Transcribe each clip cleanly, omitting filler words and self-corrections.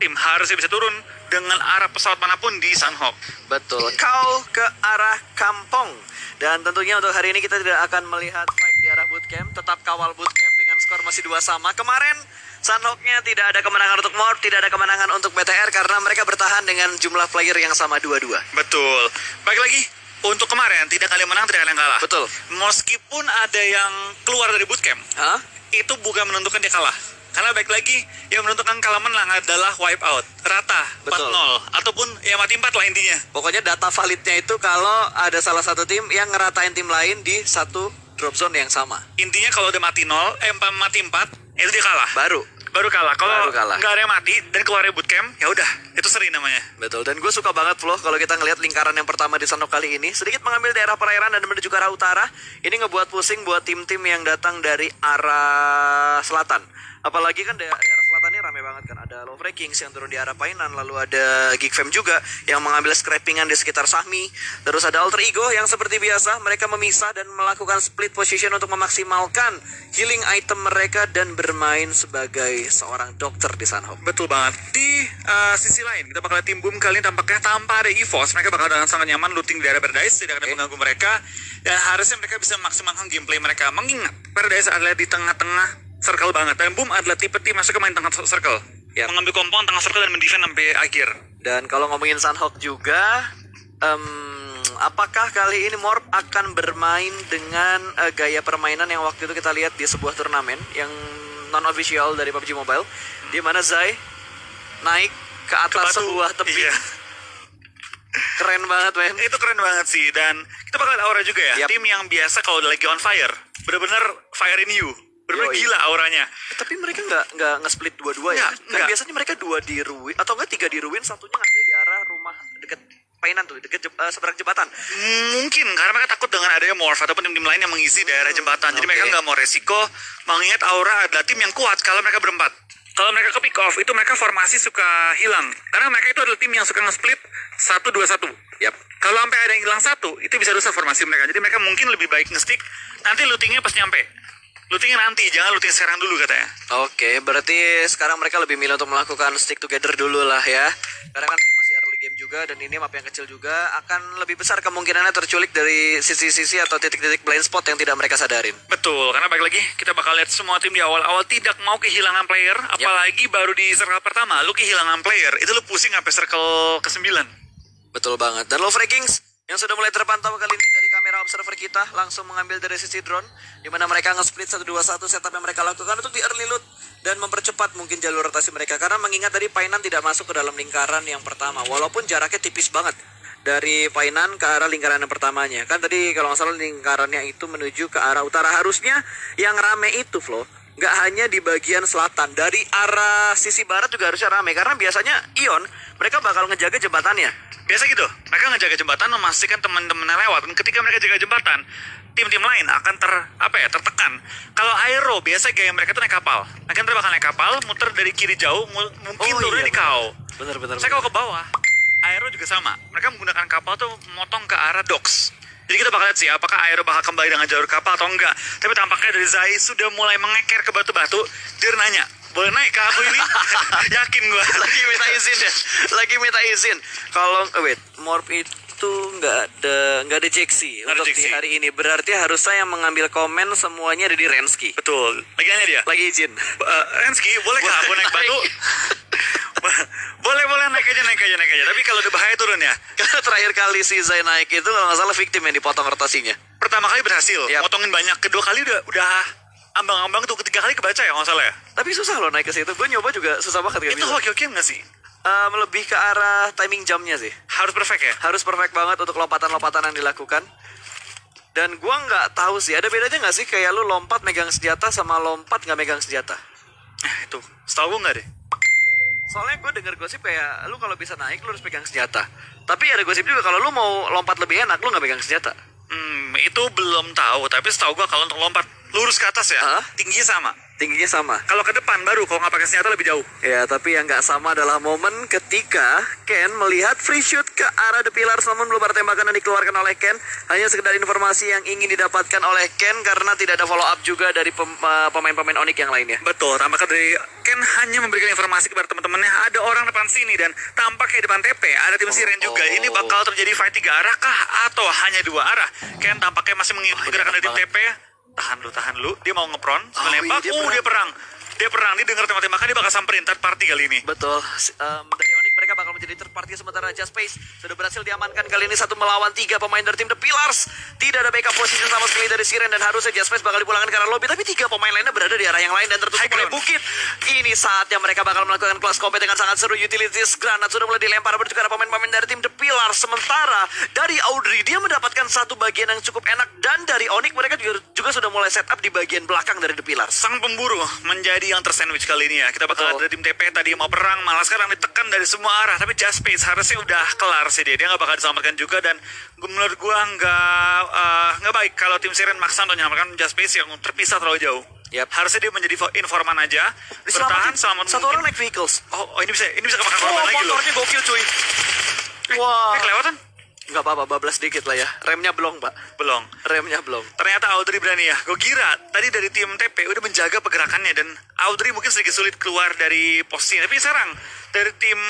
tim harusnya bisa turun dengan arah pesawat manapun di Sanhok. Betul, kau ke arah kampung. Dan tentunya untuk hari ini kita tidak akan melihat fight di arah bootcamp. Tetap kawal bootcamp dengan skor masih 2 sama. Kemarin Sanhoknya tidak ada kemenangan untuk Morph, tidak ada kemenangan untuk BTR karena mereka bertahan dengan jumlah player yang sama 2-2. Betul. Baik lagi, untuk kemarin tidak kalian menang, tidak kalian kalah. Betul. Meskipun ada yang keluar dari bootcamp, itu bukan menentukan dia kalah. Karena baik lagi, yang menentukan kalah menang adalah wipe out, rata, Betul. 4-0, ataupun ya mati 4 lah intinya. Pokoknya data validnya itu kalau ada salah satu tim yang ngeratain tim lain di satu drop zone yang sama. Intinya kalau udah mati 0, mati 4, itu dia kalah. Baru kalah. Kalau Baru kalah. nggak ada yang mati dan keluar dari bootcamp, ya udah, itu seri namanya. Betul, dan gue suka banget Flo kalau kita ngelihat lingkaran yang pertama di Sanhok kali ini sedikit mengambil daerah perairan dan menuju ke arah utara. Ini ngebuat pusing buat tim-tim yang datang dari arah selatan. Apalagi kan daerah selatan ini rame banget kan. Ada Love Kings yang turun di arah Painan, lalu ada Geek Fam juga yang mengambil scrappingan di sekitar Sahmi. Terus ada Alter Ego yang seperti biasa mereka memisah dan melakukan split position untuk memaksimalkan healing item mereka dan bermain sebagai seorang dokter di Sanhok. Betul banget. Di sisi lain, kita bakal lihat tim Boom kali ini tampaknya tanpa ada EVOS. Mereka bakal dengan sangat nyaman looting di daerah Paradise, tidak akan mengganggu mereka. Dan harusnya mereka bisa memaksimalkan gameplay mereka. Mengingat, Paradise adalah di tengah-tengah circle banget. Dan Boom adalah tipe tim masuk ke main tengah circle. Yap. Mengambil kompon tengah circle dan mendefend sampai akhir. Dan kalau ngomongin Sanhok juga, apakah kali ini Morph akan bermain dengan gaya permainan yang waktu itu kita lihat di sebuah turnamen yang non-official dari PUBG Mobile, di mana Zai naik ke atas sebuah tebing. Iya. Keren banget, men. Itu keren banget sih. Dan kita bakal lihat aura juga ya. Yap. Tim yang biasa kalau lagi on fire, bener-bener fire in you. Bener-bener Yoi. gila auranya. Tapi mereka nggak nge-split dua-dua ya. Kan Nggak. biasanya mereka 2 di ruin atau enggak 3 di ruin, satunya ngambil di arah rumah deket Painan tuh, deket seberang jembatan. Mungkin karena mereka takut dengan adanya Morph ataupun tim-tim lain yang mengisi daerah jembatan. Jadi oke. mereka nggak mau resiko. Mengingat Aura adalah tim yang kuat kalau mereka berempat. Kalau mereka ke pick off, itu mereka formasi suka hilang. Karena mereka itu adalah tim yang suka nge-split 1-2-1. Yap. Kalau sampai ada yang hilang 1, itu bisa rusak formasi mereka. Jadi mereka mungkin lebih baik nge-stick. Nanti lootingnya pas nyampe. Lootingnya nanti, jangan looting sekarang dulu katanya. Oke, berarti sekarang mereka lebih milih untuk melakukan stick together dulu lah ya. Karena kan ini masih early game juga dan ini map yang kecil juga, akan lebih besar kemungkinannya terculik dari sisi-sisi atau titik-titik blind spot yang tidak mereka sadarin. Betul, karena balik lagi kita bakal lihat semua tim di awal-awal tidak mau kehilangan player. Apalagi baru di circle pertama, lu kehilangan player, itu lu pusing sampai circle ke-9. Betul banget. Dan Love Kings yang sudah mulai terpantau kali ini dari kamera observer kita langsung mengambil dari sisi drone, di mana mereka nge-split 1-2-1 setup yang mereka lakukan untuk di early loot dan mempercepat mungkin jalur rotasi mereka, karena mengingat tadi Painan tidak masuk ke dalam lingkaran yang pertama walaupun jaraknya tipis banget dari Painan ke arah lingkaran yang pertamanya. Kan tadi kalau nggak salah lingkarannya itu menuju ke arah utara. Harusnya yang rame itu Flo nggak hanya di bagian selatan, dari arah sisi barat juga harusnya rame, karena biasanya Ion mereka bakal ngejaga jembatannya. Biasa gitu, mereka ngejaga jembatan memastikan teman-temannya lewat. Dan ketika mereka jaga jembatan, tim-tim lain akan tertekan. Kalau Aero biasa gaya mereka tuh naik kapal. Mereka bakal naik kapal, muter dari kiri jauh, mungkin turunnya di kau. Bener. Saya kalau ke bawah, Aero juga sama. Mereka menggunakan kapal tuh motong ke arah docks. Jadi kita bakal lihat sih apakah Aero bakal kembali dengan jalur kapal atau enggak. Tapi tampaknya dari Zai sudah mulai mengeker ke batu-batu. Dia nanya, boleh naik ke aku ini? Yakin gua. Lagi minta izin ya. Lagi minta izin. Kalau wait, Morph itu nggak ada Jeksi Nggak ada untuk Jeksi. di hari ini. Berarti harusnya yang mengambil komen semuanya ada di Rensky. Betul. Lagi nanya dia. Lagi izin. Rensky, bolehkah aku naik batu? boleh naik aja. Tapi kalau udah bahaya turun ya. Karena terakhir kali si Zai naik itu kalau nggak salah victim yang dipotong rotasinya. Pertama kali berhasil, Yap. motongin banyak. Kedua kali udah ambang-ambang tuh. Ketiga kali kebaca ya kalau nggak salah ya. Tapi susah loh naik ke situ. Gue nyoba juga susah banget kan. Itu hoki-hoki nggak sih? Lebih ke arah timing jamnya sih. Harus perfect ya? Harus perfect banget untuk lompatan-lompatan yang dilakukan. Dan gua nggak tahu sih, ada bedanya nggak sih kayak lu lompat megang senjata sama lompat nggak megang senjata? Itu, setahu gue nggak deh. Soalnya gue denger gosip kayak lu kalau bisa naik lu harus pegang senjata. Tapi ada gosip juga kalau lu mau lompat lebih enak lu nggak pegang senjata. Itu belum tahu. Tapi setahu gue kalau untuk lompat lurus ke atas ya, Hah? tingginya sama. Tingginya sama. Kalau ke depan baru, kalau nggak pakai senjata lebih jauh. Ya, tapi yang nggak sama adalah momen ketika Ken melihat free shoot ke arah The Pillars, namun belum ada tembakan yang dikeluarkan oleh Ken. Hanya sekedar informasi yang ingin didapatkan oleh Ken karena tidak ada follow up juga dari pemain-pemain Onyx yang lainnya. Betul, tampaknya dari Ken hanya memberikan informasi kepada teman-temannya ada orang depan sini dan tampaknya di depan TP ada tim Siren juga. Ini bakal terjadi fight 3 arah kah atau hanya 2 arah? Ken tampaknya masih mengikuti gerakan dari tim TP. Tahan lu, dia mau ngepron, menembak, dia perang. Dia dengar tembak-tembakan, dia bakal samperin third party kali ini. Betul. Dari Onyx mereka bakal menjadi third party, sementara Just Space sudah berhasil diamankan kali ini 1 melawan 3 pemain dari tim The Pillars. Tidak ada backup position sama sekali dari Siren dan harusnya Just Space bakal dipulangkan ke arah lobby, tapi 3 pemain lainnya berada di arah yang lain dan tertutup oleh bukit. Ini saatnya mereka bakal melakukan kelas combat dengan sangat seru. Utilities granat sudah mulai dilempar menuju ke arah pemain-pemain dari tim The Pillars. Sementara dari Audrey dia mendapatkan satu bagian yang cukup enak, dan dari Onyx mereka juga sudah mulai setup di bagian belakang dari The Pillars. Sang pemburu menjadi yang tersandwich kali ini ya. Kita bakal ada tim TP tadi mau perang, malah sekarang ditekan dari semua arah. Tapi Just Space harusnya udah kelar sih dia nggak bakal diselamatkan juga, dan menurut gua nggak baik kalau tim Siren maksa untuk menyelamatkan Just Space yang terpisah terlalu jauh. Yep. Harusnya dia menjadi informan aja, bertahan selama satu orang naik vehicles. Oh, ini bisa kemakan korban lagi loh. Motornya gokil cuy. Wah. Kelewatan? Nggak apa-apa, bablas dikit lah ya. Remnya belum, Pak. Belum. Remnya belum. Ternyata Audrey berani ya. Gue kira tadi dari tim TP udah menjaga pergerakannya, dan Audrey mungkin sedikit sulit keluar dari posisinya. Tapi sekarang dari tim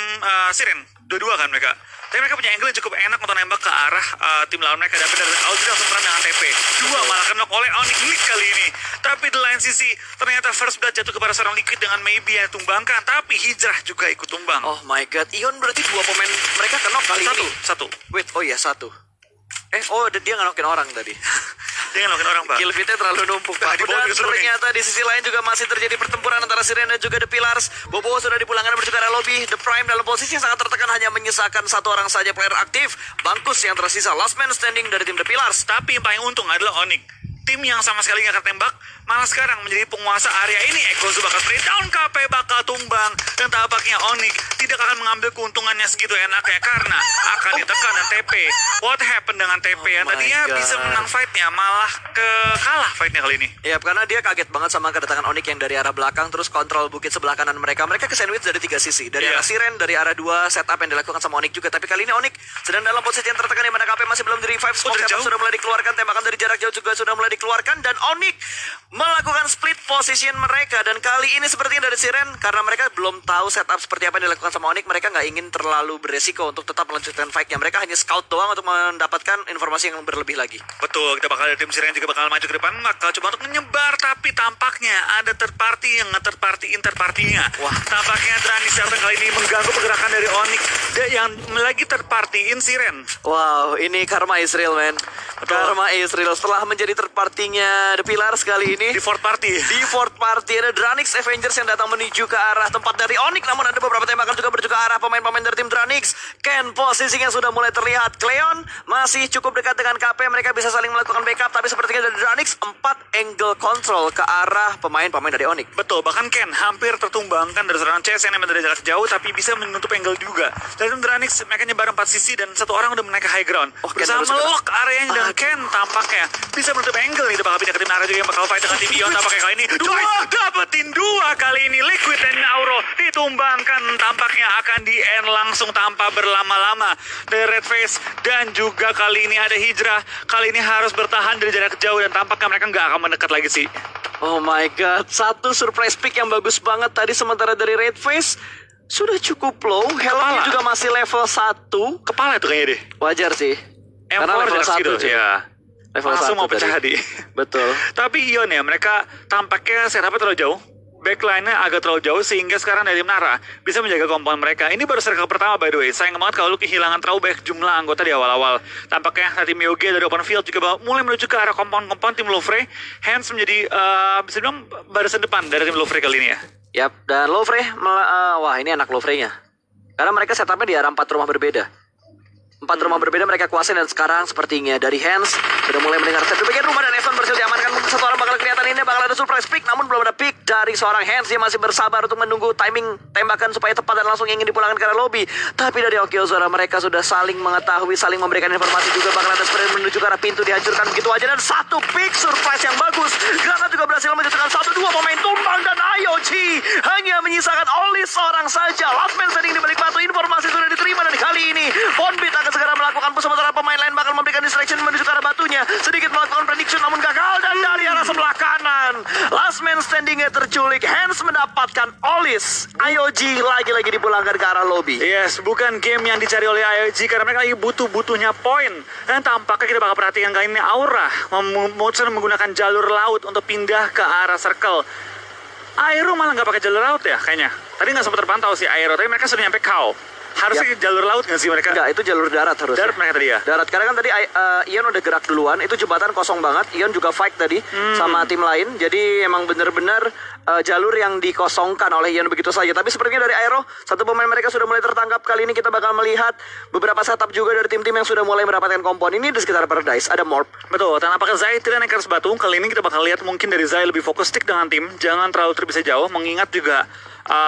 Siren, dua-dua kan mereka. Tapi mereka punya angle yang cukup enak untuk nembak ke arah tim lawan mereka. Dan dari Audrey langsung serang dengan TP. Dua malah kena oleh Onyx kali ini. Tapi di lain sisi, ternyata first blood jatuh kepada seorang Liquid dengan maybe yang tumbangkan. Tapi Hijrah juga ikut tumbang. Oh my god, Ion berarti 2 pemain mereka kena kali ini. Satu. Wait, oh iya 1. Dia nganokin orang tadi. Dia ngelakuin orang, Pak. Kill feed-nya terlalu numpuk, Pak. Di bawah Dan juga seru nih. ternyata di sisi lain juga masih terjadi pertempuran antara Siren dan juga The Pillars. Bobo sudah dipulangkan menuju ke arah lobby. The Prime dalam posisi yang sangat tertekan, hanya menyisakan 1 orang saja player aktif. Bangkus yang tersisa, last man standing dari tim The Pillars. Tapi yang paling untung adalah Onyx. Tim yang sama sekali gak ketembak, malah sekarang menjadi penguasa area ini. Ekozu bakal spray down, KP bakal tumbang. Dan tampaknya Onyx tidak akan mengambil keuntungannya segitu enaknya, karena akan ditekan dan TP. What happened dengan TP yang my tadinya God. bisa menang fightnya, malah kalah fightnya kali ini. Ya, karena dia kaget banget sama kedatangan Onyx yang dari arah belakang, terus kontrol bukit sebelah kanan mereka. Mereka ke sandwich dari 3 sisi. Dari Iya. arah Siren, dari arah 2 setup yang dilakukan sama Onyx juga. Tapi kali ini Onyx sedang dalam posisi yang tertekan, di mana KP masih belum di-revive. Smoke dari setup jauh? sudah mulai dikeluarkan, tembakan dari jarak jauh juga sudah mulai dikeluarkan, dan Onyx melakukan split position mereka. Dan kali ini sepertinya dari Siren, karena mereka belum tahu setup seperti apa yang dilakukan sama Onyx, mereka nggak ingin terlalu beresiko untuk tetap melanjutkan fight-nya. Mereka hanya scout doang untuk mendapatkan informasi yang berlebih lagi. Betul, kita bakal ada tim Siren juga bakal maju ke depan, bakal coba untuk menyebar, tapi tampaknya ada third party yang nge-third party third party-nya. Wah. Tampaknya Dranis datang kali ini mengganggu pergerakan dari Onyx yang lagi third party-in Siren. Wow, ini karma Israel, man. Betul. Karma Israel setelah menjadi third party-nya The Pillars kali ini. Di fourth party. Di fourth party ada Dranix Avengers yang datang menuju ke arah tempat dari Onyx, namun ada beberapa tembakan juga menuju ke arah pemain-pemain dari tim Dranix. Ken posisinya sudah mulai terlihat. Cleon masih cukup dekat dengan KP, mereka bisa saling melakukan backup, tapi sepertinya dari Dranix 4 angle control ke arah pemain-pemain dari Onyx. Betul, bahkan Ken hampir tertumbangkan dari serangan CS yang dari jarak jauh, tapi bisa menutup angle juga. Dari tim Dranix mereka nyebar 4 sisi dan 1 orang udah menaik ke high ground. Ken Berusaha harus melok areanya, dan Ken tampaknya bisa menutup angle. Itu bakal pindah ke tim Nara juga yang bakal fight dengan tim Ion. Tampaknya kali ini dapetin 2 kali ini. Liquid dan Auro ditumbangkan, tampaknya akan di-end langsung tanpa berlama-lama dari Red Face. Dan juga kali ini ada Hijrah. Kali ini harus bertahan dari jarak jauh, dan tampaknya mereka nggak akan mendekat lagi sih. Oh my god, 1 surprise pick yang bagus banget tadi, sementara dari Red Face sudah cukup low, health-nya Kepala. juga masih level 1. Kepala itu kayaknya deh. Wajar sih. Karena M4 level jarak 1 segitu, cuy. ya. Level Langsung 1 mau pecah tadi. hadi. Betul. Tapi Ion ya, mereka tampaknya setupnya terlalu jauh. Backline-nya agak terlalu jauh, sehingga sekarang dari tim Nara bisa menjaga komponen mereka. Ini baru circle pertama, by the way. Sayang banget kalau lu kehilangan terlalu banyak jumlah anggota di awal-awal. Tampaknya tim Yogi dari open field juga mulai menuju ke arah kompon-kompon tim Louvre. Hans menjadi bisa dibilang barisan depan dari tim Louvre kali ini ya. Yap, dan Louvre, wah ini anak Louvre-nya. Karena mereka setupnya di arah 4 rumah berbeda. 4 rumah berbeda mereka kuasai, dan sekarang sepertinya dari Hans sudah mulai mendengar set bagian rumah, dan Evan berhasil diamankan. Mungkin 1 orang bakal kelihatan, ini bakal ada surprise pick, namun belum ada pick dari seorang Hans. Dia masih bersabar untuk menunggu timing tembakan supaya tepat dan langsung ingin dipulangkan ke arah lobby. Tapi dari Okiozora mereka sudah saling mengetahui, saling memberikan informasi juga. Bakal ada spray menuju ke arah pintu, dihancurkan begitu aja, dan 1 pick surprise yang bagus. Granat juga bakal menjatuhkan 1-2 pemain tumbang dan IOG hanya menyisakan Olis seorang saja. Last man standing di balik batu. Informasi sudah diterima dan kali ini Bonbit akan segera melakukan push, sementara pemain lain bakal memberikan distraction menuju ke arah batunya. Sedikit melakukan prediction namun gagal dan dari arah sebelah kanan last man standingnya terculik. Hans mendapatkan Olis. IOG lagi-lagi dipulangkan ke arah lobby. Yes, bukan game yang dicari oleh IOG karena mereka lagi butuh-butuhnya poin. Dan tampaknya kita bakal perhatikan kali ini Aura memutuskan menggunakan jalur laut untuk pindah ke arah circle. Aero malah nggak pakai jalur laut ya kayaknya. Tadi nggak sempat terpantau sih Aero, tapi mereka sudah nyampe Cow. Harusnya jalur laut nggak sih mereka? Enggak, itu jalur darat harusnya. Darat mereka tadi ya? Darat, karena kan tadi Ion udah gerak duluan. Itu jembatan kosong banget. Ion juga fight tadi sama tim lain. Jadi emang bener-bener jalur yang dikosongkan oleh Ion begitu saja. Tapi sepertinya dari Aero, satu pemain mereka sudah mulai tertangkap. Kali ini kita bakal melihat beberapa setup juga dari tim-tim yang sudah mulai mendapatkan kompon. Ini di sekitar Paradise, ada Morp. Betul, dan apakah Zai tidak naik ke atas batu? Kali ini kita bakal lihat mungkin dari Zai lebih fokus stick dengan tim. Jangan terlalu terpisah jauh, mengingat juga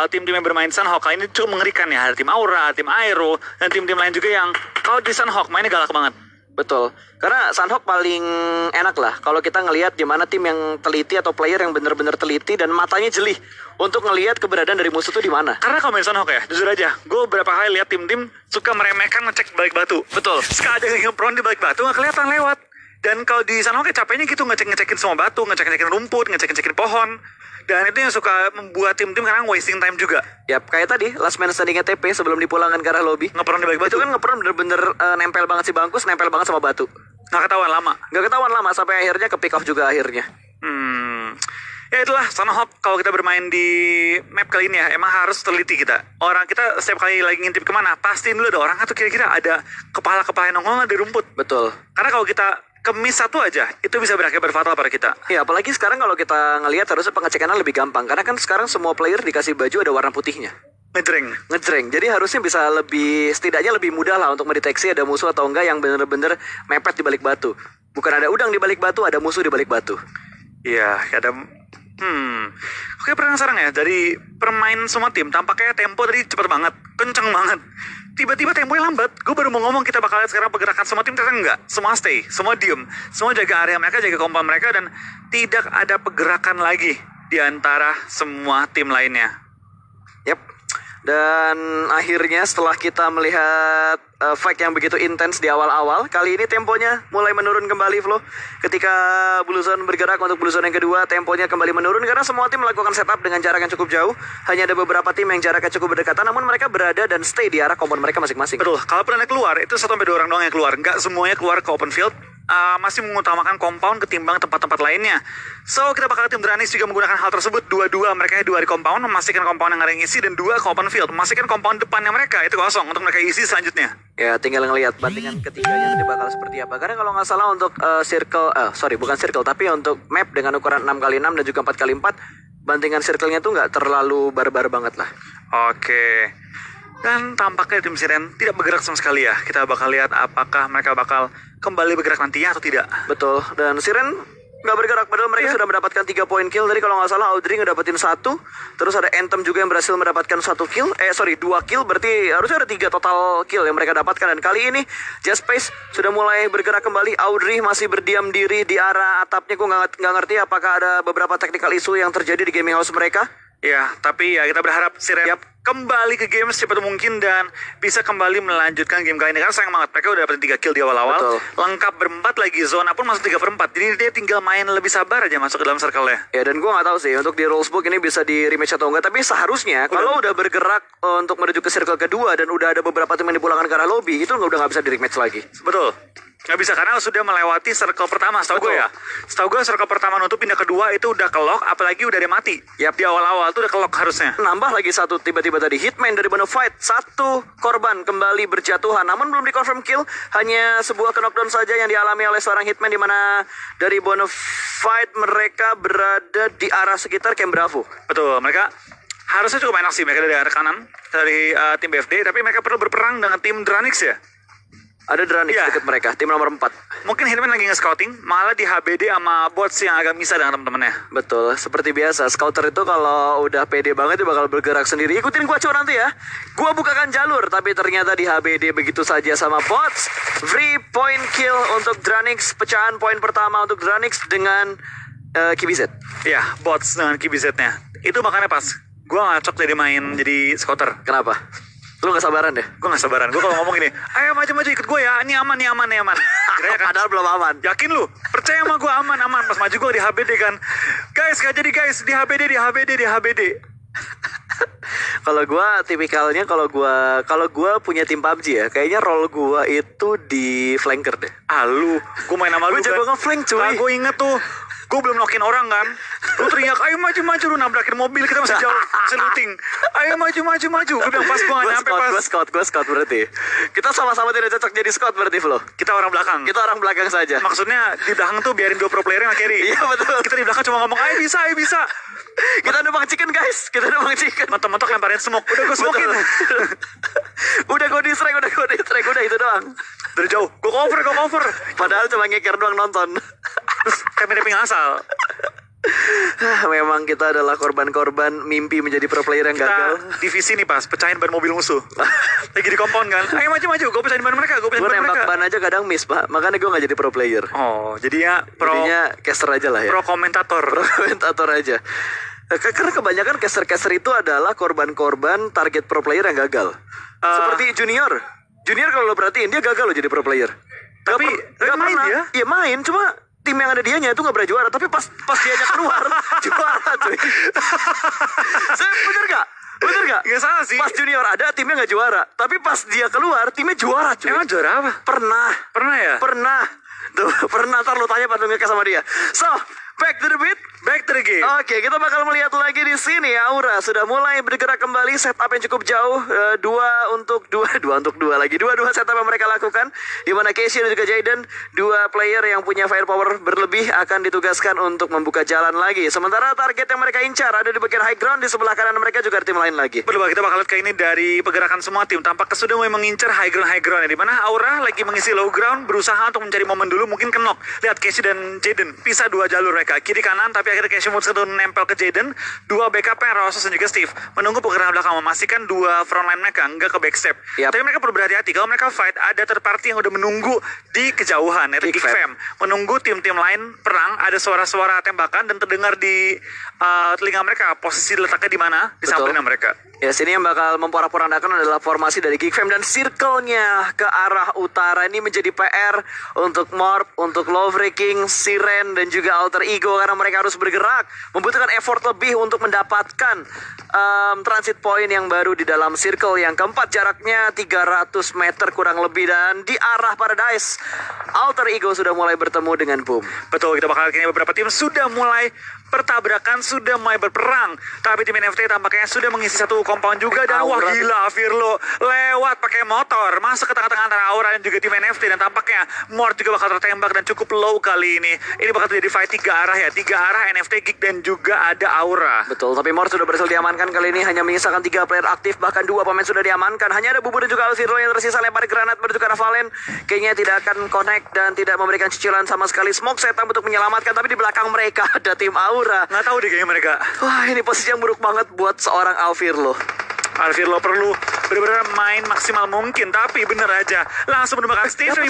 tim-tim yang bermain Sunhawk kali ini cukup mengerikan ya. Ada tim Aura, tim Aero, dan tim-tim lain juga yang kalau di Sunhawk mainnya galak banget. Betul, karena Sunhawk paling enak lah kalau kita ngelihat gimana tim yang teliti atau player yang benar-benar teliti dan matanya jeli untuk ngelihat keberadaan dari musuh tuh di mana. Karena kalau main Sunhawk ya, jujur aja, gue beberapa kali lihat tim-tim suka meremehkan ngecek balik batu. Betul. Sekali ada yang prone di balik batu nggak kelihatan lewat. Dan kalau di Sunhawk ya capeknya gitu ngecekin semua batu, ngecekin rumput, ngecekin pohon. Dan itu yang suka membuat tim-tim kadang wasting time juga. Yap, kayak tadi last man standingnya TP sebelum dipulangkan ke arah lobby. Ngeperon di balik batu. Itu kan ngeperon bener-bener nempel banget si bangkus, nempel banget sama batu. Nggak ketahuan lama. Gak ketahuan lama sampai akhirnya ke pick off juga akhirnya. Ya itulah Sunhawk kalau kita bermain di map kali ini ya, emang harus teliti kita. Orang kita setiap kali lagi ngintip kemana, pastiin dulu ada orang atau kira-kira ada kepala-kepala yang nongol di rumput. Betul. Karena kalau kita kemis satu aja, itu bisa berakibat fatal pada kita. Ya, apalagi sekarang kalau kita ngelihat harusnya pengecekannya lebih gampang. Karena kan sekarang semua player dikasih baju ada warna putihnya. Ngejreng. Jadi harusnya bisa setidaknya lebih mudah lah untuk mendeteksi ada musuh atau enggak yang bener-bener mepet di balik batu. Bukan ada udang di balik batu, ada musuh di balik batu. Iya, ada. Oke, penasaran ya, dari permain semua tim tampaknya tempo tadi cepet banget, kenceng banget. Tiba-tiba temponya lambat. Gue baru mau ngomong kita bakal lihat sekarang pergerakan semua tim, ternyata enggak. Semua stay, semua diem, semua jaga area mereka, jaga kompon mereka, dan tidak ada pergerakan lagi di antara semua tim lainnya. Yap. Dan akhirnya setelah kita melihat fight yang begitu intens di awal-awal, kali ini temponya mulai menurun kembali, Flo. Ketika Blue Zone bergerak untuk Blue Zone yang kedua, temponya kembali menurun karena semua tim melakukan setup dengan jarak yang cukup jauh. Hanya ada beberapa tim yang jaraknya cukup berdekatan, namun mereka berada dan stay di arah kompon mereka masing-masing. Betul, kalau pernah keluar, itu 1-2 orang doang yang keluar. Nggak semuanya keluar ke open field. Masih mengutamakan compound ketimbang tempat-tempat lainnya. So, kita bakal tim Dranis juga menggunakan hal tersebut. Dua mereka dua di compound, memastikan compound yang ada yang isi, dan 2 ke open field, memastikan compound depannya mereka itu kosong untuk mereka isi selanjutnya. Ya, tinggal ngelihat bandingan ketiganya nanti bakal seperti apa. Karena kalau nggak salah untuk bukan circle, tapi untuk map dengan ukuran 6x6 dan juga 4x4, bandingan circle-nya tuh nggak terlalu barbar banget lah. Oke. Dan tampaknya tim Siren tidak bergerak sama sekali ya. Kita bakal lihat apakah mereka bakal kembali bergerak nantinya atau tidak. Betul, dan Siren nggak bergerak, padahal mereka sudah mendapatkan 3 poin kill. Tadi kalau nggak salah Audrey ngedapetin 1. Terus ada Anthem juga yang berhasil mendapatkan 2 kill. Berarti harusnya ada 3 total kill yang mereka dapatkan. Dan kali ini Just Space sudah mulai bergerak kembali. Audrey masih berdiam diri di arah atapnya. Gue nggak ngerti apakah ada beberapa technical issue yang terjadi di gaming house mereka. Ya, tapi ya kita berharap Siren kembali ke game secepat mungkin dan bisa kembali melanjutkan game kali ini. Karena sayang banget, mereka udah dapetin 3 kill di awal-awal. Betul. Lengkap berempat lagi, zona pun masuk 3/4. Jadi dia tinggal main lebih sabar aja masuk ke dalam circle-nya. Ya, dan gue nggak tahu sih untuk di rulesbook ini bisa di rematch atau enggak. Tapi seharusnya kalau udah bergerak untuk menuju ke circle kedua dan udah ada beberapa tim yang dipulangkan ke arah lobby, itu udah nggak bisa di rematch lagi. Betul. Nggak bisa karena sudah melewati circle pertama, setahu gue ya. Setahu gue circle pertama nutup, pindah kedua itu udah ke lock, apalagi udah ada mati. Di awal-awal tuh udah ke lock harusnya. Nambah lagi 1 tiba-tiba tadi Hitman dari Bonafide. 1 korban kembali berjatuhan, namun belum di-confirm kill. Hanya sebuah knockdown saja yang dialami oleh seorang Hitman, di mana dari Bonafide mereka berada di arah sekitar Camp Bravo. Betul, mereka harusnya cukup enak sih. Mereka dari arah kanan, dari tim BFD, tapi mereka perlu berperang dengan tim Dranix ya. Ada Dranix dekat mereka, tim nomor 4. Mungkin Hitman lagi nge-scouting, malah di HBD sama bots yang agak misah dengan teman-temannya. Betul, seperti biasa. Scouter itu kalau udah pede banget dia bakal bergerak sendiri. Ikutin gua cuy nanti ya. Gua bukakan jalur, tapi ternyata di HBD begitu saja sama bots. Free point kill untuk Dranix, pecahan poin pertama untuk Dranix dengan KBZ. Ya, bots dengan KBZ-nya. Itu makanya pas gue ngacok jadi scouter. Kenapa? Lu gak sabaran deh? Gue gak sabaran. Gue kalau ngomong gini, ayo maju-maju ikut gue ya. Ini aman. Kira kan? Padahal belum aman. Yakin lu? Percaya sama gue aman. Pas maju gue di HBD kan. Guys, gak jadi guys. Di HBD. Kalau gue tipikalnya kalau gue punya tim PUBG ya, kayaknya role gue itu di flanker deh. Lu, gue main sama lu Gue jago kan. nge-flank cuy. Nah, gue inget tuh. Gue belum knockin orang kan. Lu teriak, ayo maju, lu nabrakin mobil, kita masih jauh, masih looting. Ayo maju. Gue bilang pas gue gak nyampe pas. Gue scout berarti. Kita sama-sama tidak cocok jadi scout berarti, Flo. Kita orang belakang. Kita orang belakang saja. Maksudnya di belakang tuh biarin 2 pro player yang carry. Iya betul. Kita di belakang cuma ngomong, ayo bisa. Kita numpang chicken guys. Mentok-mentok lemparin smoke. Udah gue smokein. Udah gue distract. Udah itu doang. Dari jauh, gue cover. Padahal cuma ngeker doang nonton. Terus tapping asal. Memang kita adalah korban-korban mimpi menjadi pro player yang gagal. Kita divisi nih pas, pecahin ban mobil musuh. Lagi di compound kan. Ayo maju, gue pecahin ban mereka. Gue nembak ban aja kadang miss, Pak. Makanya gue gak jadi pro player. Oh, jadinya Jadinya caster aja lah ya. pro komentator. Komentator aja. Karena kebanyakan caster-caster itu adalah korban-korban target pro player yang gagal. Seperti Junior kalau lo perhatiin dia gagal loh jadi pro player. Tapi main dia? Iya main, cuma tim yang ada dianya itu gak pernah juara. Tapi pas dianya keluar juara cuy. Bener gak? Gak salah sih. Pas Junior ada timnya gak juara. Tapi pas dia keluar timnya juara cuy. Emang juara apa? Pernah Ya? Tuh, pernah, ntar lu tanya pas lu nge-cast sama dia. So, back to the beat. Back to the game. Oke, kita bakal melihat lagi di sini ya. Aura sudah mulai bergerak kembali, setup yang cukup jauh, dua untuk dua lagi. Dua setup yang mereka lakukan. Di mana Casey dan juga Jaden, dua player yang punya firepower berlebih akan ditugaskan untuk membuka jalan lagi. Sementara target yang mereka incar ada di bagian high ground, di sebelah kanan mereka juga ada tim lain lagi. Betul, kita bakal lihat kayak ini dari pergerakan semua tim. Tampaknya sudah mulai mengincar high ground ya. Di mana Aura lagi mengisi low ground, berusaha untuk mencari momen dulu, mungkin kenok. Lihat Casey dan Jaden pisah 2 jalur mereka, kiri kanan, tapi akhirnya Casey memutuskan nempel ke Jaden. 2 backup yang Rosas dan juga Steve menunggu pergerakan belakang, memastikan 2 frontline mereka enggak ke backstep. Yep. Tapi mereka perlu berhati-hati kalau mereka fight, ada third party yang udah menunggu di kejauhan, yaitu Geek Fam. Menunggu tim-tim lain perang, ada suara-suara tembakan dan terdengar di telinga mereka posisi letaknya di mana, disamperin mereka. Ya, sini yang bakal memporak-porandakan adalah formasi dari Geek Fam dan circle-nya ke arah utara. Ini menjadi PR untuk Morp, untuk Lawbreaking, Siren dan juga Alter Ego karena mereka harus bergerak, membutuhkan effort lebih untuk mendapatkan transit point yang baru di dalam circle yang keempat, jaraknya 300 meter kurang lebih, dan di arah Paradise Alter Ego sudah mulai bertemu dengan Boom. Betul, kita bakal lihat ini beberapa tim sudah mulai pertabrakan, sudah mulai berperang. Tapi tim NFT tampaknya sudah mengisi satu compound juga, dan wah gila, Firlo lewat pakai motor masuk ke tengah-tengah antara Aura dan juga tim NFT, dan tampaknya Mort juga bakal tertembak dan cukup low kali ini. Ini bakal terjadi fight 3 arah ya, 3 arah NFT, Geek dan juga ada Aura. Betul, tapi Mort sudah berhasil diamankan kali ini, hanya menyisakan 3 player aktif, bahkan 2 pemain sudah diamankan. Hanya ada Bubu dan juga Alfiro yang tersisa, lempar granat menuju ke arah Valen. Kayaknya tidak akan connect dan tidak memberikan cicilan sama sekali. Smoke setup untuk menyelamatkan, tapi di belakang mereka ada tim Aura. Nggak tahu deh kayaknya mereka. Wah, ini posisi yang buruk banget buat seorang Alfiro. Alfiro perlu benar-benar main maksimal mungkin, tapi bener aja langsung menembakkan Steve dari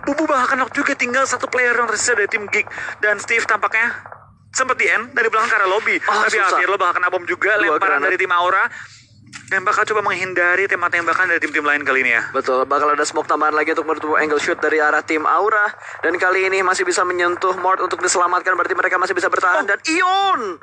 Bubu bahkan knock juga, tinggal 1 player yang tersisa dari tim Geek, dan Steve tampaknya sempat di end dari belakang ke arah lobby. Tapi Alfiro bakal kena bom juga, lemparan dari tim Aura, dan bakal coba menghindari tembak-tembakan dari tim-tim lain kali ini ya. Betul, bakal ada smoke tambahan lagi untuk menutup angle shoot dari arah tim Aura, dan kali ini masih bisa menyentuh Mort untuk diselamatkan, berarti mereka masih bisa bertahan. Dan Ion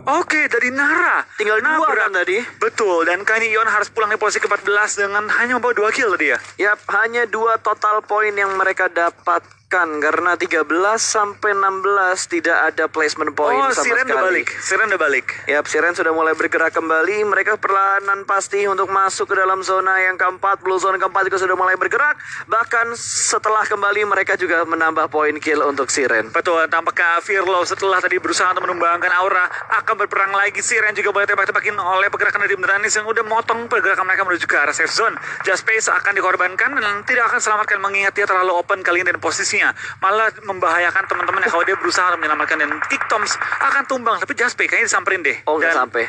Oke, dari Nara tinggal 2 kan tadi. Betul, dan kali ini Ion harus pulang di posisi ke-14 dengan hanya membawa 2 kill tadi ya. Yap, hanya 2 total poin yang mereka dapatkan karena 13 sampai 16 tidak ada placement point sama Siren sekali. Siren udah balik. Yap, Siren sudah mulai bergerak kembali. Mereka perlahanan pasti untuk masuk ke dalam zona yang keempat. Blue zone keempat juga sudah mulai bergerak. Bahkan setelah kembali mereka juga menambah poin kill untuk Siren. Betul, tampaknya Firlo setelah tadi berusaha untuk menumbangkan Aura akan berperang lagi. Siren juga boleh tembak-tembakin oleh pergerakan dari Bendanis yang udah motong pergerakan mereka menuju ke arah safe zone. Just Space akan dikorbankan dan tidak akan selamatkan, mengingat dia terlalu open kali ini, dan posisinya malah membahayakan teman-temannya kalau dia berusaha untuk menyelamatkan, dan Kick Toms akan tumbang. Tapi Just Space kayaknya disamperin deh. Oh, nggak sampai.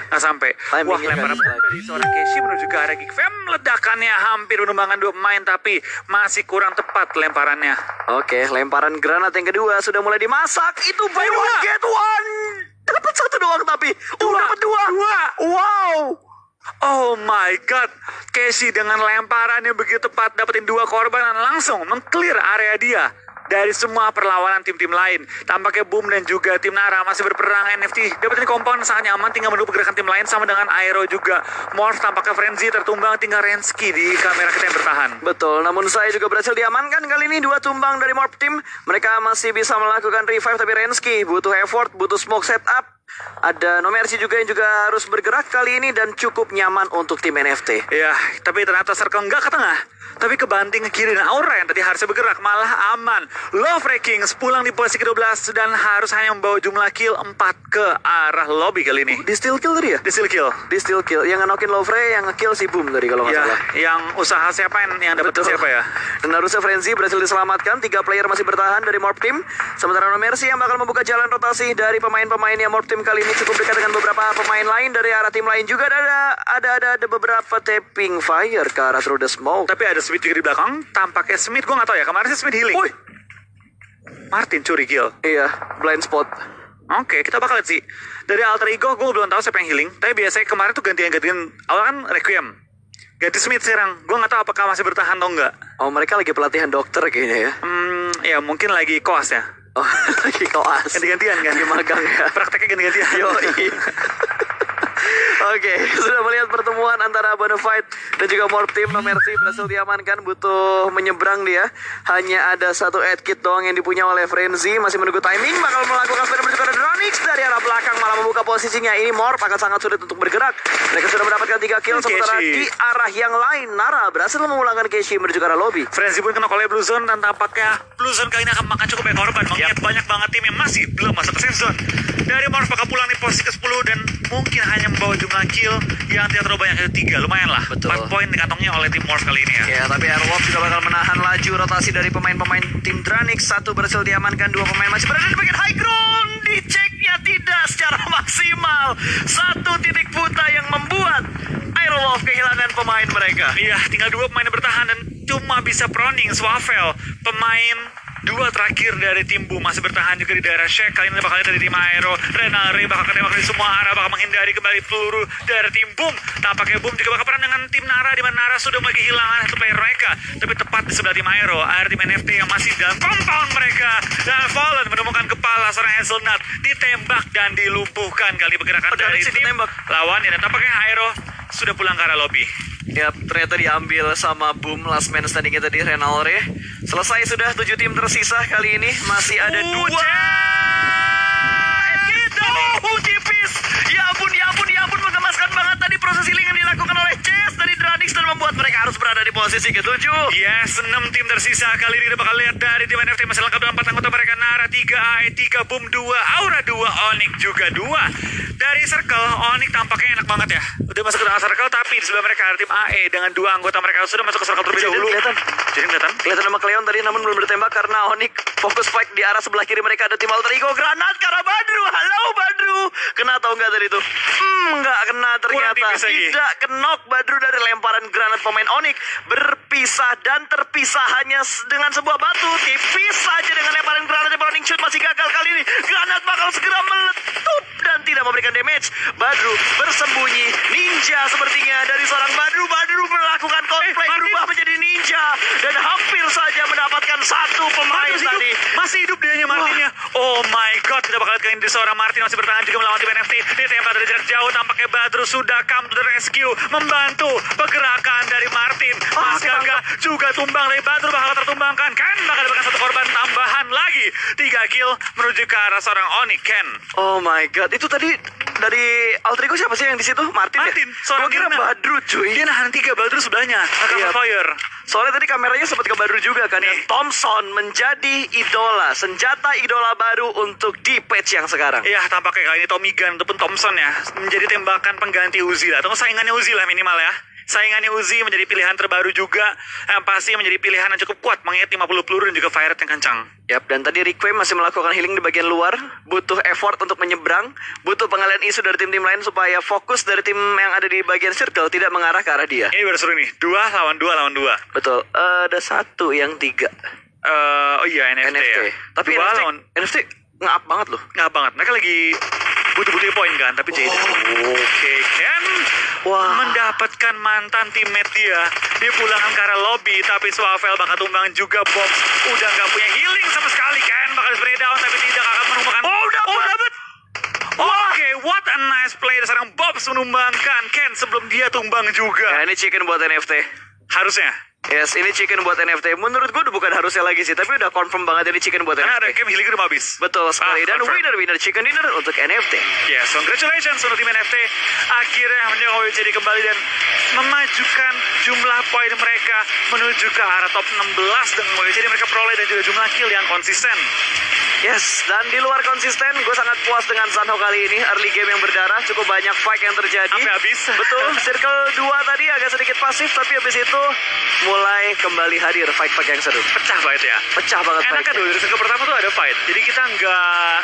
Wah, lemparan dari seorang Casey menuju ke arah Geek Fam. Ledakannya hampir menumbangkan 2 pemain, tapi masih kurang tepat lemparannya. Oke, lemparan granat yang kedua sudah mulai dimasak. Itu buy one get one. Oh my god, Casey dengan lemparan yang begitu tepat dapetin 2 korban dan langsung meng-clear area dia dari semua perlawanan tim-tim lain. Tampaknya Boom dan juga tim Nara masih berperang. NFT dapetin compound sangat nyaman, tinggal menunggu pergerakan tim lain sama dengan Aero juga. Morph tampaknya Frenzy tertumbang, tinggal Rensky di kamera kita yang bertahan. Betul, namun saya juga berhasil diamankan kali ini. 2 tumbang dari Morph Team. Mereka masih bisa melakukan revive, tapi Rensky butuh effort, butuh smoke setup. Ada No Mercy juga yang juga harus bergerak kali ini dan cukup nyaman untuk tim NFT. Ya, tapi ternyata Circle nggak ke tengah, tapi kebanting ke kiri dan Aura yang tadi harusnya bergerak malah aman. Love Rankings pulang di posisi ke-12 dan harus hanya membawa jumlah kill 4 ke arah lobby kali ini. Di steal kill tadi ya? Di steal kill. Di steal kill. Yang ngenokin Lovre, yang nge-kill si Boom tadi kalau nggak Ya, salah. yang usaha siapa yang dapat Betul. siapa ya? Dan harusnya Frenzy berhasil diselamatkan. 3 player masih bertahan dari Morph Team. Sementara No Mercy yang bakal membuka jalan rotasi dari pemain-pemainnya. Morph Team kali ini cukup dekat dengan beberapa pemain lain dari arah tim lain juga. Ada beberapa tapping fire ke arah through the smoke. Tapi ada Smith juga di belakang. Tampaknya Smith, gue nggak tahu ya. Kemarin sih Smith healing. Woi, Martin curi kill. iya, blind spot. Oke, kita bakal lihat sih. Dari alter ego, gue belum tahu siapa yang healing. Tapi biasanya kemarin tuh gantian. Awal kan Requiem. Ganti Smith sekarang. Gue nggak tahu apakah masih bertahan atau enggak. Oh, mereka lagi pelatihan dokter kayaknya ya. Ya mungkin lagi koas ya. Oh, lagi koas. Ganti-gantian kan? Lagi magang ya. Prakteknya ganti-gantian. Yoi. Oke, sudah melihat pertemuan antara Bonafide dan juga Morph Team. No Mercy berhasil diamankan, butuh menyeberang dia. Hanya ada 1 head kit doang yang dipunya oleh Frenzy. Masih menunggu timing, bakal melakukan spin menuju ke Dronix. Dari arah belakang malah membuka posisinya. Ini Morph akan sangat sulit untuk bergerak. Mereka sudah mendapatkan 3 kill. Sementara di arah yang lain, Nara berhasil memulangkan Casey menuju ke arah lobby. Frenzy pun kena oleh Blue Zone dan tampaknya Blue Zone kali ini akan makan cukup banyak korban. Mengingat banyak banget tim yang masih belum masuk ke safe zone. Dari Morph bakal pulang di posisi ke-10 dan mungkin hanya membawa jumlah kill yang tidak terlalu banyak, itu 3. Lumayan lah. Betul. 4 poin di kantongnya oleh tim Morph kali ini ya. Ya, tapi Airwolf juga bakal menahan laju rotasi dari pemain-pemain tim Dranix. 1 berhasil diamankan, 2 pemain masih berada di bagian high ground. Diceknya tidak secara maksimal. 1 titik buta yang membuat Airwolf kehilangan pemain mereka. Iya, tinggal 2 pemain yang bertahan dan cuma bisa proning Swavel. Pemain 2 terakhir dari tim Boom masih bertahan juga di daerah Shake. Kali ini bakal lihat dari tim Aero. Renare bakal ketembak dari semua arah, bakal menghindari kembali peluru dari tim Boom. Tampaknya Boom juga bakal perang dengan tim Nara, di mana Nara sudah mulai kehilangan 1 player mereka. Tapi tepat di sebelah tim Aero, ada tim NFT yang masih dalam compound mereka. Dan Fallen menemukan kepala seorang Hazelnut, ditembak dan dilumpuhkan kali pergerakan dari tim lawannya. Dan tampaknya Aero sudah pulang ke arah lobby. Ya, ternyata diambil sama Boom. Last man standingnya tadi Renalre. Selesai sudah 7 tim tersisa. Kali ini masih ada 2. Tipis. Ya ampun, menggemaskan banget tadi proses healing yang dilakukan oleh Chess dari Dranix dan membuat mereka harus berada di posisi ke-7. Yes, 6 tim tersisa. Kali ini kita bakal lihat dari tim NFT masih lengkap dengan 4 anggota mereka. Nara 3, AE 3, Boom 2, Aura 2, Onyx juga 2. Dari Circle, Onyx tampaknya enak banget ya. Udah masuk ke dalam Circle, tapi di sebelah mereka ada tim AE dengan 2 anggota mereka sudah masuk ke Circle terlebih dahulu. Jadi kelihatan. Kelihatan sama Cleon tadi namun belum bertembak karena Onyx fokus fight di arah sebelah kiri mereka. Ada tim Alter Ego, granat ke arah Badru. Halo Badru. Kena atau enggak tadi itu? Enggak kena ternyata. Tidak kenok Badru dari lemparan granat pemain Onyx. Berpisah dan terpisah hanya dengan sebuah batu. Tipis saja dengan lemparan granat. Onyx shoot masih gagal kali ini. Granat bakal segera meletup dan tidak memberikan damage. Badru bersembunyi. Ninja sepertinya dari seorang Badru. Badru melakukan cosplay berubah menjadi ninja. Dan hampir saja mendapatkan 1 pemain tadi. Masih hidup dianya Martinnya. Oh my god, kita bakal lihat kali ini seorang Martin masih bertahan juga melawan tim NFT. Ditembak dari jarak jauh, tampaknya Badru sudah come to the rescue, membantu pergerakan dari Martin. Mas Gaga juga tumbang dari Badru, bakal tertumbangkan. Ken bakal dapatkan 1 korban tambahan lagi. 3 kill menuju ke arah seorang Onyx. Ken. Oh my god, itu tadi dari Alter Ego siapa sih yang di situ? Martin ya? Seorang Gua kira Badru cuy. Dia nahan 3 Badru sebelahnya. Iya. Fire. Soalnya tadi kameranya sempat ke Badru juga kan. Dan Thompson menjadi idola, senjata idola baru untuk di patch yang sekarang. Iya, tampaknya kali ini Tommy Gun ataupun Thompson ya menjadi tembakan pengganti Uzi lah, atau saingannya Uzi lah minimal ya. Saingannya Uzi menjadi pilihan terbaru juga, yang pasti menjadi pilihan yang cukup kuat mengingat 50 peluru dan juga fire rate yang kencang. Yap, dan tadi Requiem masih melakukan healing di bagian luar. Butuh effort untuk menyeberang. Butuh pengalian isu dari tim-tim lain supaya fokus dari tim yang ada di bagian circle tidak mengarah ke arah dia. Ini baru seru nih, 2 lawan 2 lawan 2. Betul, ada 1 yang 3. Oh iya, NFT ya. Tapi Dua lawan NFT nge-up banget loh. nggak banget. Mereka lagi butuh poin kan, tapi Jaden. Oke, Ken mendapatkan mantan teammate dia. Dia pulangan ke arah lobby, tapi Swavel bakal tumbang juga. Box udah nggak punya healing sama sekali. Ken bakal spray down, tapi tidak akan menumbangkan. Dapat. Oke, what a nice play. Sekarang Bobs menumbangkan Ken sebelum dia tumbang juga. Ya, ini chicken buat NFT. Harusnya. Yes, ini chicken buat NFT. Menurut gue udah bukan harusnya lagi sih, tapi udah confirm banget ini chicken buat Karena ada NFT. game healing udah mau habis. Betul sekali. Dan confirm. winner chicken dinner untuk NFT. Yes, congratulations untuk tim NFT. Akhirnya menyongsong jadi kembali dan memajukan jumlah poin mereka menuju ke arah top 16 dengan jadi mereka peroleh dan juga jumlah kill yang konsisten. Yes, dan di luar konsisten, gue sangat puas dengan Sanho kali ini. Early game yang berdarah, cukup banyak fight yang terjadi. Sampai habis. Betul, circle 2 tadi agak sedikit pasif, tapi habis itu mulai kembali hadir fight-fight yang seru. Pecah fight ya. Pecah banget Enak kan fight-nya. dulu, dari circle pertama tuh ada fight. Jadi kita nggak